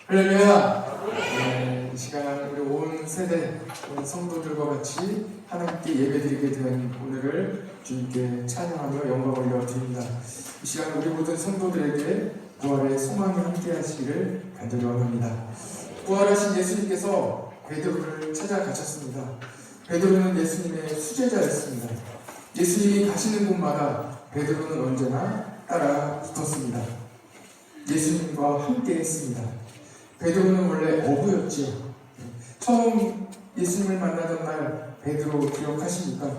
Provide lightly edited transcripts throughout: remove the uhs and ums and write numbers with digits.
할렐루야! 네, 이 시간 우리 온 세대, 온 성도들과 같이 하나님께 예배드리게 된 오늘을 주님께 찬양하며 영광 올려드립니다. 이 시간 우리 모든 성도들에게 부활의 소망이 함께 하시기를 간절히 원합니다. 부활하신 예수님께서 베드로를 찾아가셨습니다. 베드로는 예수님의 수제자였습니다. 예수님이 가시는 곳마다 베드로는 언제나 따라 붙었습니다. 예수님과 함께 했습니다. 베드로는 원래 어부였지요. 처음 예수님을 만나던 날 베드로 기억하십니까?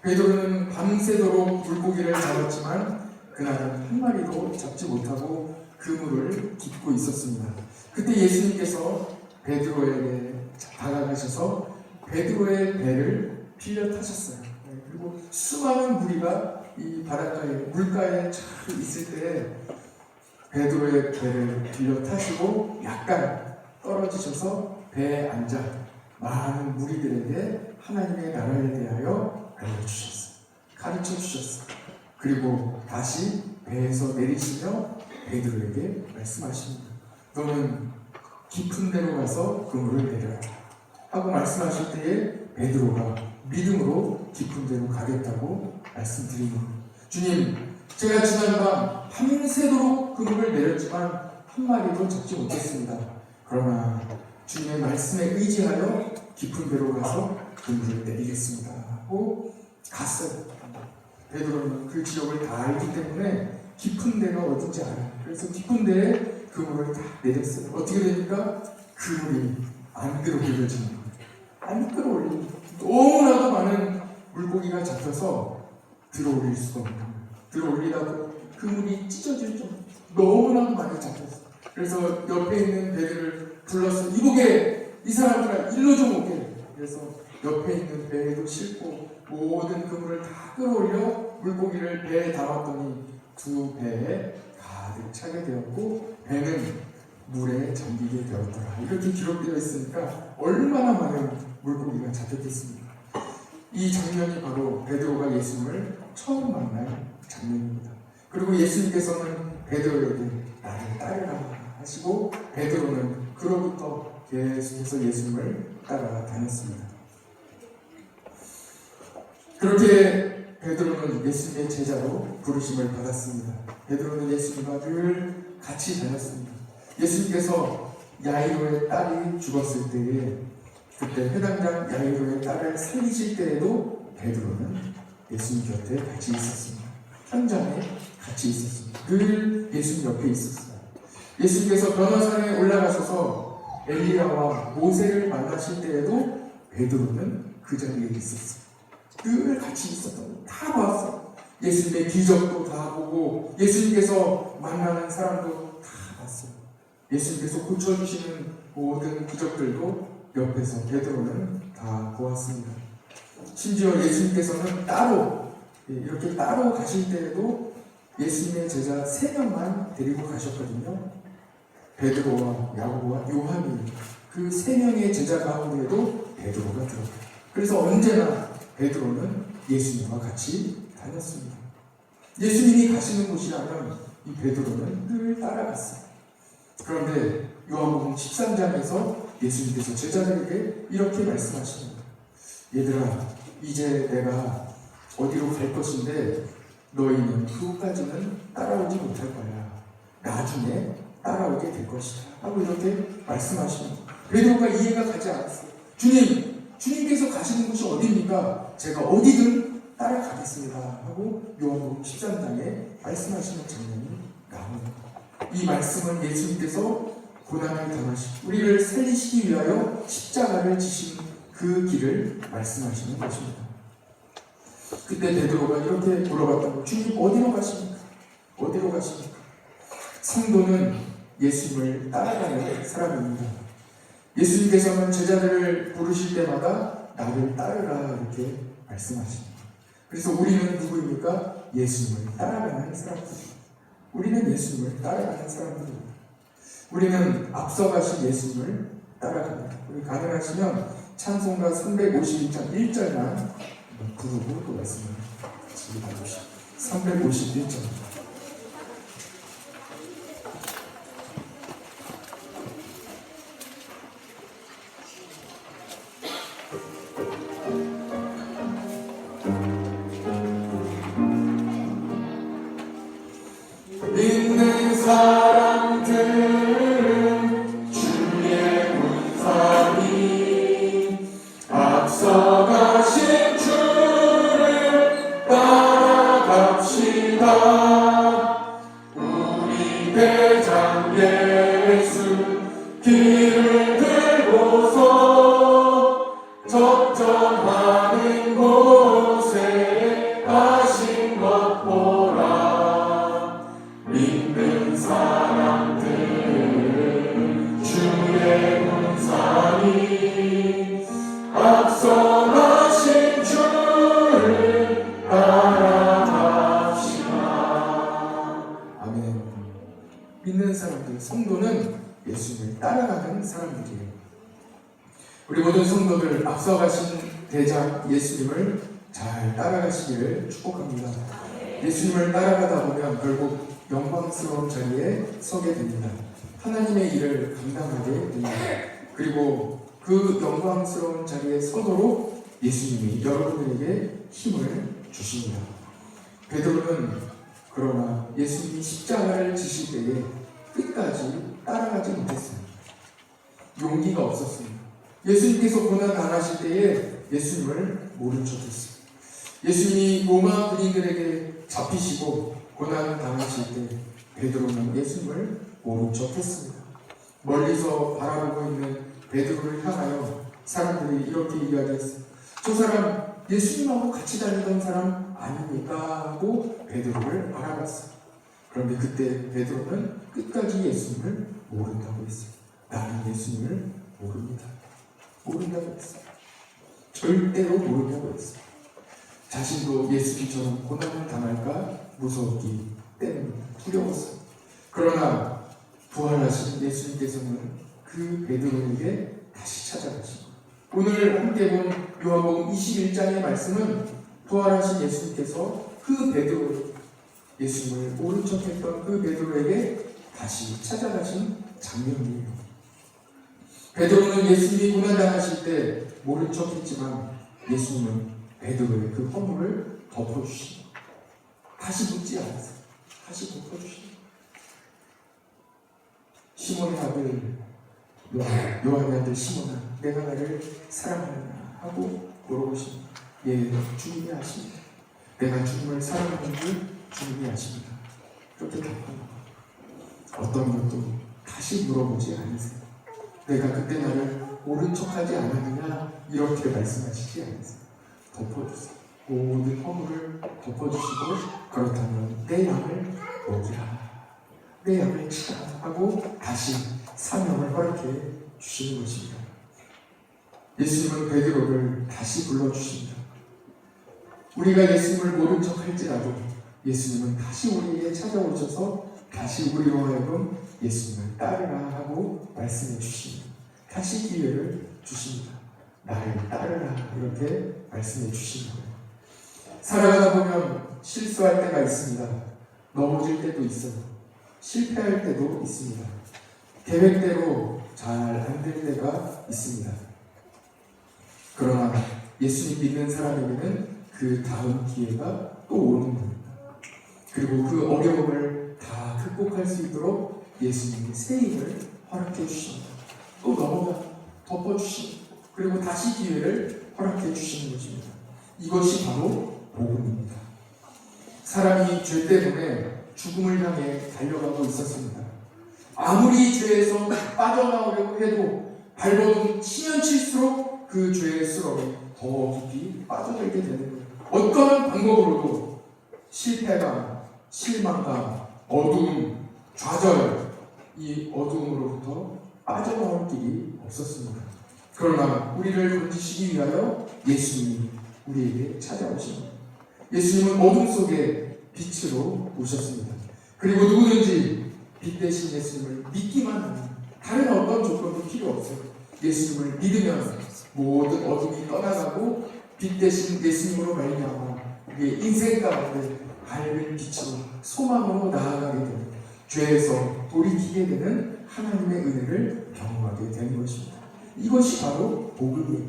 베드로는 밤새도록 물고기를 잡았지만 그날은 한 마리도 잡지 못하고 그물을 깃고 있었습니다. 그때 예수님께서 베드로에게 다가가셔서 베드로의 배를 빌려 타셨어요. 그리고 수많은 무리가 이 바닷가에 물가에 잘 있을 때 베드로의 배를 빌려 타시고 약간 떨어지셔서 배에 앉아 많은 무리들에게 하나님의 나라에 대하여 알려주셨어요. 가르쳐 주셨어요. 그리고 다시 배에서 내리시며 베드로에게 말씀하십니다. 너는 깊은 데로 가서 그물을 내려라 하고 말씀하실 때에 베드로가 믿음으로 깊은 데로 가겠다고 말씀드립니다. 주님, 제가 지난밤 밤새도록 그물을 내렸지만 한 마리도 잡지 못했습니다. 그러나 주님의 말씀에 의지하여 깊은 데로 가서 그물을 내리겠습니다 하고 갔어요. 베드로는 그 지역을 다 알기 때문에 깊은 데가 어딘지 알아요. 그래서 깊은 데에 그물을 다 내렸어요. 어떻게 됩니까? 그물이 안 끌어올려지는 거예요. 안 끌어올립니다. 너무나도 많은 물고기가 잡혀서 들어올릴 수가 없는 거예요. 들어올리다가 그물이 찢어질 정도 너무나도 많이 잡혔어요. 그래서 옆에 있는 배들을 불러서 이보게 이 사람들아 일로 좀 오게. 그래서 옆에 있는 배에도 싣고 모든 그물을 다 끌어올려 물고기를 배에 담았더니 두 배에 가득 차게 되었고 배는 물에 잠기게 되었더라. 이렇게 기록되어 있으니까 얼마나 많은 물고기가 잡혔겠습니까? 이 장면이 바로 베드로가 예수님을 처음 만날 장면입니다. 그리고 예수님께서는 베드로에게 나를 따르라 하시고 베드로는 그로부터 계속해서 예수님을 따라다녔습니다. 그렇게 베드로는 예수님의 제자로 부르심을 받았습니다. 베드로는 예수님과 늘 같이 다녔습니다. 예수님께서 야이로의 딸이 죽었을 때에 그때 회당장 야이로의 딸을 살리실 때에도 베드로는 예수님 곁에 같이 있었습니다. 현장에 같이 있었습니다. 늘 예수님 옆에 있었어요. 예수님께서 변화산에 올라가셔서 엘리야와 모세를 만나실 때에도 베드로는 그 자리에 있었어요. 늘 같이 있었던 다 봤어요. 예수님의 기적도 다 보고 예수님께서 만나는 사람도 다 봤어요. 예수님께서 고쳐주시는 모든 기적들도 옆에서 베드로는 다 보았습니다. 심지어 예수님께서는 이렇게 따로 가실 때에도 예수님의 제자 3명만 데리고 가셨거든요. 베드로와 야고보와 요한이 그 3명의 제자 가운데에도 베드로가 들어가요. 그래서 언제나 베드로는 예수님과 같이 다녔습니다. 예수님이 가시는 곳이라면 이 베드로는 늘 따라갔어요. 그런데 요한복음 13장에서 예수님께서 제자들에게 이렇게 말씀하십니다. 얘들아, 이제 내가 어디로 갈 것인데 너희는 그곳까지는 따라오지 못할 거야. 나중에 따라오게 될 것이다 하고 이렇게 말씀하십니다. 베드로가 이해가 가지 않았어요. 주님께서 가시는 곳이 어디입니까? 제가 어디든 따라가겠습니다 하고 요한복음 13장에 말씀하시는 장면이 나옵니다. 이 말씀은 예수님께서 고난을 당하시고 우리를 살리시기 위하여 십자가를 지신 그 길을 말씀하시는 것입니다. 그때 베드로가 이렇게 물어봤다고, 주님 어디로 가십니까? 어디로 가십니까? 성도는 예수님을 따라가는 사람입니다. 예수님께서는 제자들을 부르실 때마다 나를 따르라 이렇게 말씀하십니다. 그래서 우리는 누구입니까? 예수님을 따라가는 사람들입니다. 우리는 예수님을 따라가는 사람들입니다. 우리는 앞서가신 예수님을 따라갑니다. 우리 가능하시면 찬송가 352장 1절만 부르고 또 말씀을 같이 봐주시죠. 351절. 길을 들고서 적정하는 곳에 가신 것 보라. 믿는 사람들 주의 군사니 앞서가신 주를 따라갑시다. 아멘. 믿는 사람들, 성도는 예수님을 따라가는 사람들이에요. 우리 모든 성도들 앞서가신 대장 예수님을 잘 따라가시기를 축복합니다. 예수님을 따라가다 보면 결국 영광스러운 자리에 서게 됩니다. 하나님의 일을 감당하게 됩니다. 그리고 그 영광스러운 자리에 서도록 예수님이 여러분들에게 힘을 주십니다. 베드로는 그러나 예수님이 십자가를 지실 때에 끝까지 따라가지 못했습니다. 용기가 없었습니다. 예수님께서 고난 당하실 때에 예수님을 모른 척했습니다. 예수님이 로마 군인들에게 잡히시고 고난 당하실 때 베드로는 예수님을 모른 척했습니다. 멀리서 바라보고 있는 베드로를 향하여 사람들이 이렇게 이야기했습니다. 저 사람 예수님하고 같이 다니던 사람 아닙니까? 하고 베드로를 알아봤습니다. 그런데 그때 베드로는 끝까지 예수님을 모른다고 했어요. 나는 예수님을 모릅니다. 모른다고 했어요. 절대로 모른다고 했어요. 자신도 예수님처럼 고난을 당할까 무서웠기 때문에 두려웠어요. 그러나 부활하신 예수님께서는 그 베드로에게 다시 찾아가시고, 오늘 함께 본 요한복음 21장의 말씀은 부활하신 예수님께서 그 베드로, 예수님을 모른 척했던 그 베드로에게 다시 찾아가신 장면이에요. 베드로는 예수님이 고난당하실 때 모른 척했지만 예수님은 베드로의 그 허물을 덮어주시고 다시 묻지 않았어요. 다시 덮어주시고, 시몬의 아들 요한의 아들 시몬아, 내가 나를 사랑하느냐 하고 물어보십니다. 예, 주님이 아십니다. 내가 주님을 사랑하는 줄 주님이 아십니다. 그렇게 답합니다. 어떤 것도 다시 물어보지 않으세요. 내가 그때 나를 옳은 척하지 않았느냐 이렇게 말씀하시지 않으세요. 덮어주세요. 모든 허물을 덮어주시고, 그렇다면 내 양을 먹이라, 내 양을 치라 하고 다시 사명을 허락해 주시는 것입니다. 예수님은 베드로를 다시 불러주십니다. 우리가 예수님을 모른 척 할지라도 예수님은 다시 우리에게 찾아오셔서 다시 우리로 하여금 예수님을 따르라 하고 말씀해 주십니다. 다시 기회를 주십니다. 나를 따르라 이렇게 말씀해 주시는 거예요. 살아가다 보면 실수할 때가 있습니다. 넘어질 때도 있어요. 실패할 때도 있습니다. 계획대로 잘 안 될 때가 있습니다. 그러나 예수님 믿는 사람에게는 그 다음 기회가 또 오는 겁니다. 그리고 그 어려움을 다 극복할 수 있도록 예수님이 새 힘을 허락해 주십니다. 또 넘어가 덮어주시고, 그리고 다시 기회를 허락해 주시는 것입니다. 이것이 바로 복음입니다. 사람이 죄 때문에 죽음을 향해 달려가고 있었습니다. 아무리 죄에서 빠져나오려고 해도 발버둥 치면 칠수록 그 죄의 수렁에 더 깊이 빠져들게 되는 거예요. 어떤 방법으로도 실패감, 실망감, 어두움, 좌절, 이 어두움으로부터 빠져나올 길이 없었습니다. 그러나 우리를 건지시기 위하여 예수님이 우리에게 찾아오십니다. 예수님은 어둠 속에 빛으로 오셨습니다. 그리고 누구든지 빛 대신 예수님을 믿기만 하면 다른 어떤 조건도 필요 없어요. 예수님을 믿으면 모든 어둠이 떠나가고 빛 대신 예수님으로 말미암아 우리의 인생 가운데 밝은 빛으로 소망으로 나아가게 되는, 죄에서 돌이키게 되는 하나님의 은혜를 경험하게 되는 것입니다. 이것이 바로 복음이에요.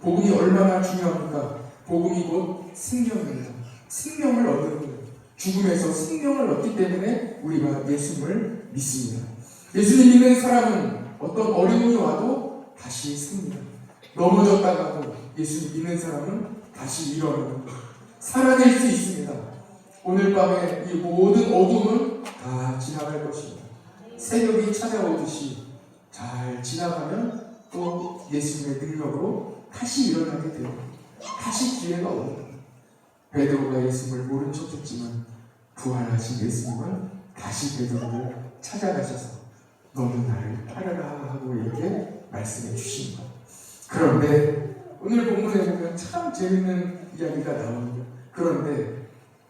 복음이 얼마나 중요합니까? 복음이 곧 생명입니다. 생명을 얻는 거예요. 죽음에서 생명을 얻기 때문에 우리가 예수님을 믿습니다. 예수님 믿는 사람은 어떤 어려움이 와도 다시 씁니다. 넘어졌다가도 예수님 믿는 사람은 다시 일어나는 거예요. 살아낼 수 있습니다. 오늘 밤에 이 모든 어둠은 다 지나갈 것입니다. 새벽이 찾아오듯이 잘 지나가면 또 예수님의 능력으로 다시 일어나게 돼요. 다시 기회가 오는 거예요. 베드로가 예수님을 모른 척했지만 부활하신 예수님은 다시 베드로를 찾아가셔서 너는 나를 따르라 하고 이렇게 말씀해 주신 거예요. 그런데 오늘 본문에 보면 참 재밌는 이야기가 나옵니다. 그런데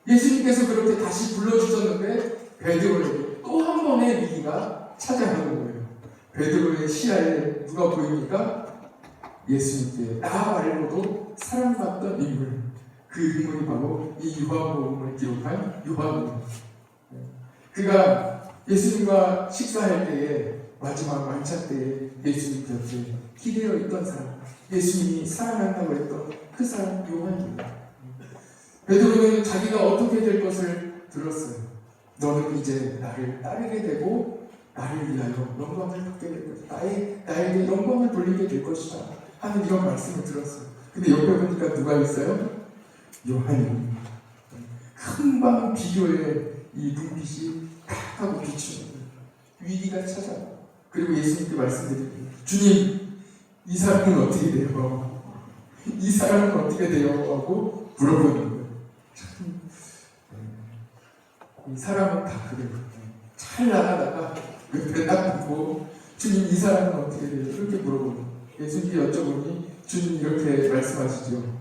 예수님께서 그렇게 다시 불러주셨는데 베드로에게 또 한 번의 위기가 찾아가는 거예요. 베드로의 시야에 누가 보입니까? 예수님께 나 말고도 사랑받던 인물, 그 인물이 바로 이 요한복음을 기록한 요한입니다. 그가 예수님과 식사할 때에 마지막 만찬 때에 예수님 곁에 기대어 있던 사람, 예수님이 사랑한다고 했던 그 사람 요한입니다. 베드로는 자기가 어떻게 될 것을 들었어요. 너는 이제 나를 따르게 되고 나를 위하여 영광을 받게 될 것이다. 나에게 영광을 돌리게 될 것이다 하는 이런 말씀을 들었어요. 근데 옆에 보니까 누가 있어요? 요한이. 금방 비교의 이 눈빛이 탁 하고 비추는 위기가 찾아와요. 그리고 예수님께 말씀드립니다. 주님, 이 사람은 어떻게 돼요? 이 사람은 어떻게 돼요? 하고 물어보는 거예요. 참, 이 사람은 다 그래요. 잘 나가다가 옆에 딱 보고 주님, 이 사람은 어떻게 돼요? 이렇게 물어보는 거예요. 예수님께 여쭤보니 주님 이렇게 말씀하시죠.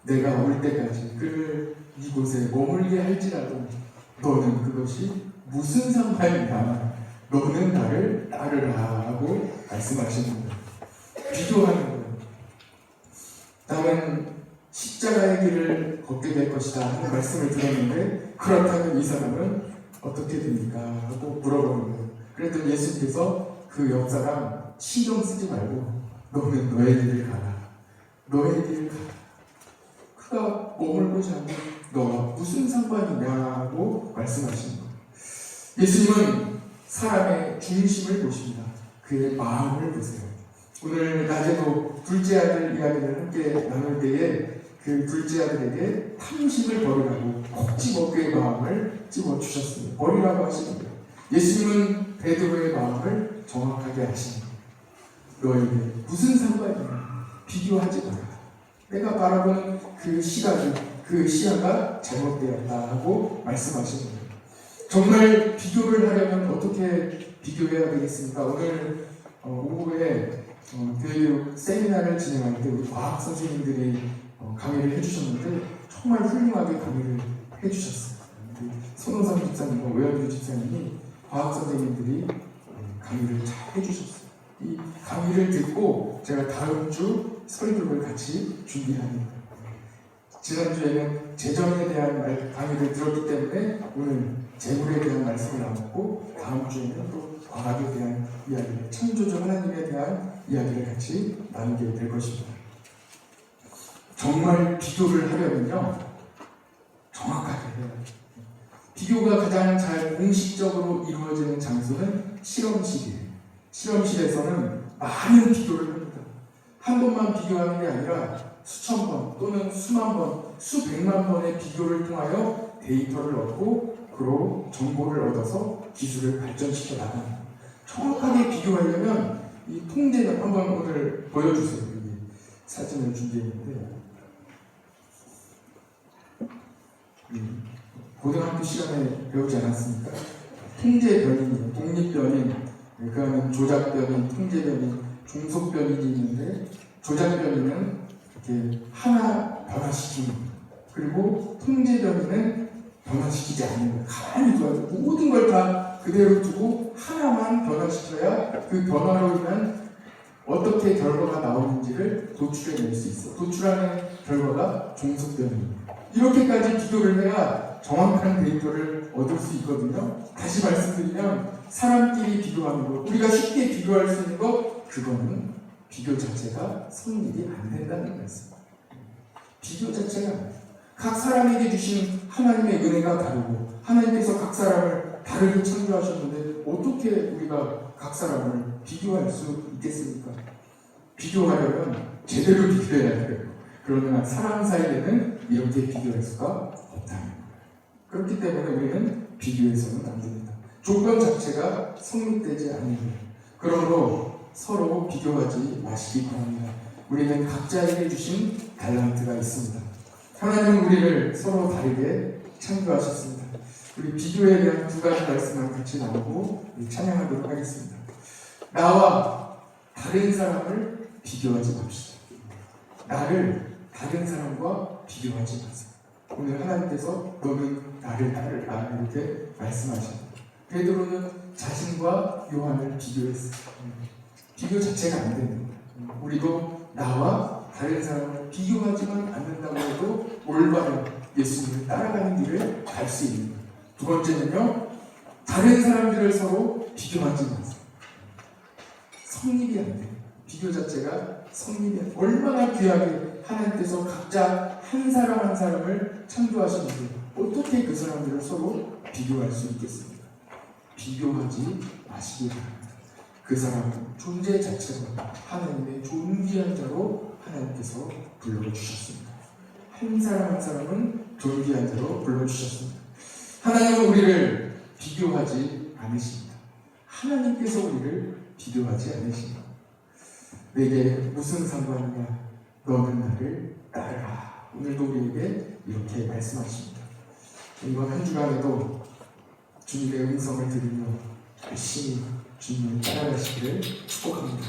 내가 올 때까지 그를 이곳에 머물게 할지라도 너는 그것이 무슨 상관이냐. 너는 나를 따르라 하고 말씀하시는 거예요. 비교하는 거예요. 나는 십자가의 길을 걷게 될 것이다 하는 말씀을 들었는데 그렇다면 이 사람은 어떻게 됩니까? 하고 물어보는 거예요. 그랬더니 예수님께서 그 옆 사람 신경 쓰지 말고 너는 너의 길을 가라. 너의 길을 가라. 그가 머물고자 하면 너와 무슨 상관이냐고 말씀하시는 거예요. 예수님은 사람의 중심을 보십니다. 그의 마음을 보세요. 오늘 낮에도 둘째 아들 이야기를 함께 나눌 때에 그 둘째 아들에게 탐심을 버리라고 콕 집어 그의 마음을 집어주셨습니다. 버리라고 하시는 거예요. 예수님은 베드로의 마음을 정확하게 하시는 거예요. 너에게 무슨 상관이냐. 비교하지 마라. 내가 바라보는 그 시각이, 그 시야가 잘못되었다 하고 말씀하시는 거예요. 정말 비교를 하려면 어떻게 비교해야 되겠습니까? 오늘 오후에 교육 세미나를 진행할 때 우리 과학 선생님들이 강의를 해주셨는데 정말 훌륭하게 강의를 해주셨어요. 손호상 집사님과 오현주 집사님이 과학 선생님들이 강의를 잘 해주셨어요. 이 강의를 듣고 제가 다음 주 설교를 같이 준비합니다. 지난주에는 재정에 대한 강의를 들었기 때문에 오늘 재물에 대한 말씀을 나눴고 다음 주에는 또 과학에 대한 이야기를, 창조주 하나님에 대한 이야기를 같이 나누게 될 것입니다. 정말 비교를 하려면요 정확하게 해야 돼요. 비교가 가장 잘 공식적으로 이루어지는 장소는 실험실이에요. 실험실에서는 많은 비교를 합니다. 한 번만 비교하는 게 아니라 수천 번 또는 수만 번, 수백만 번의 비교를 통하여 데이터를 얻고 그로 정보를 얻어서 기술을 발전시켜 나갑니다. 정확하게 비교하려면 이 통계를 한번 오늘 보여주세요. 여기 사진을 준비했는데 고등학교 시간에 배우지 않았습니까? 통제변인, 독립변인, 그 다음에 조작변인, 통제변인, 종속변인이 있는데 조작변인은 이렇게 하나 변화시키는, 그리고 통제변인은 변화시키지 않는 거예요. 가만히 둬요. 모든 걸 다 그대로 두고 하나만 변화시켜야 그 변화로 인한 어떻게 결과가 나오는지를 도출해낼 수 있어요. 도출하는 결과가 종속변인입니다. 이렇게까지 비교를 해야 정확한 데이터를 얻을 수 있거든요. 다시 말씀드리면 사람끼리 비교하는 것, 우리가 쉽게 비교할 수 있는 것, 그거는 비교 자체가 성립이 안 된다는 말씀입니다. 비교 자체가 안 돼요. 각 사람에게 주신 하나님의 은혜가 다르고 하나님께서 각 사람을 다르게 창조하셨는데 어떻게 우리가 각 사람을 비교할 수 있겠습니까? 비교하려면 제대로 비교해야 돼요. 그러나 사람 사이에는 이렇게 비교할 수가 없다는 거예요. 그렇기 때문에 우리는 비교해서는 안 됩니다. 조건 자체가 성립되지 않는 거예요. 그러므로 서로 비교하지 마시기 바랍니다. 우리는 각자에게 주신 달란트가 있습니다. 하나님은 우리를 서로 다르게 창조하셨습니다. 우리 비교에 대한 두 가지 말씀을 같이 나누고 찬양하도록 하겠습니다. 나와 다른 사람을 비교하지 맙시다. 나를 다른 사람과 비교하지 마세요. 오늘 하나님께서 너는 나를 따르라 이렇게 말씀하십니다. 베드로는 자신과 요한을 비교했어요. 비교 자체가 안 됩니다. 우리도 나와 다른 사람을 비교하지만 않는다고 해도 올바른 예수님을 따라가는 길을 갈 수 있는 거예요. 두 번째는요, 다른 사람들을 서로 비교하지 마세요. 성립이 안 돼요. 비교 자체가 성립이 안 돼요. 얼마나 귀하게 하나님께서 각자 한 사람 한 사람을 창조하시는데 어떻게 그 사람들을 서로 비교할 수 있겠습니까? 비교하지 마시기 바랍니다. 그 사람은 존재 자체로 하나님의 존귀한 자로 하나님께서 불러주셨습니다. 한 사람 한 사람은 존귀한 자로 불러주셨습니다. 하나님은 우리를 비교하지 않으십니다. 하나님께서 우리를 비교하지 않으십니다. 내게 무슨 상관이냐? 너는 나를 따르라. 오늘도 우리에게 이렇게 말씀하십니다. 이번 한 주간에도 주님의 음성을 들으며 열심히 주님을 따라가시기를 축복합니다.